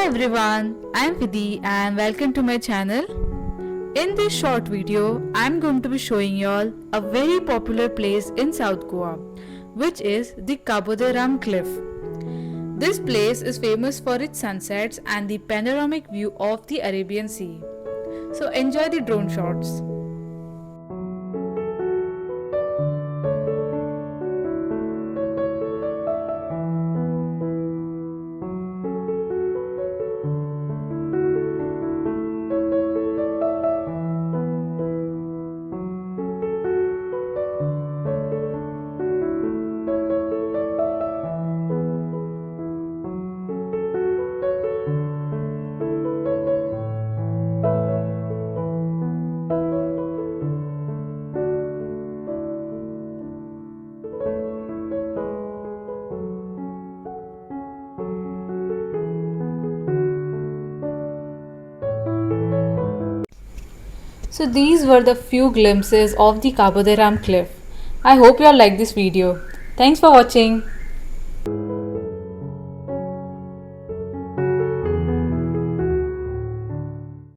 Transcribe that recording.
everyone, I'm Vidhi and welcome to my channel. In this short video, I'm going to be showing y'all a very popular place in South Goa, which is the Cabo De Rama Cliff. This place is famous for its sunsets and the panoramic view of the Arabian Sea. So enjoy the drone shots. So these were the few glimpses of the Cabo De Rama Cliff. I hope you all like this video. Thanks for watching.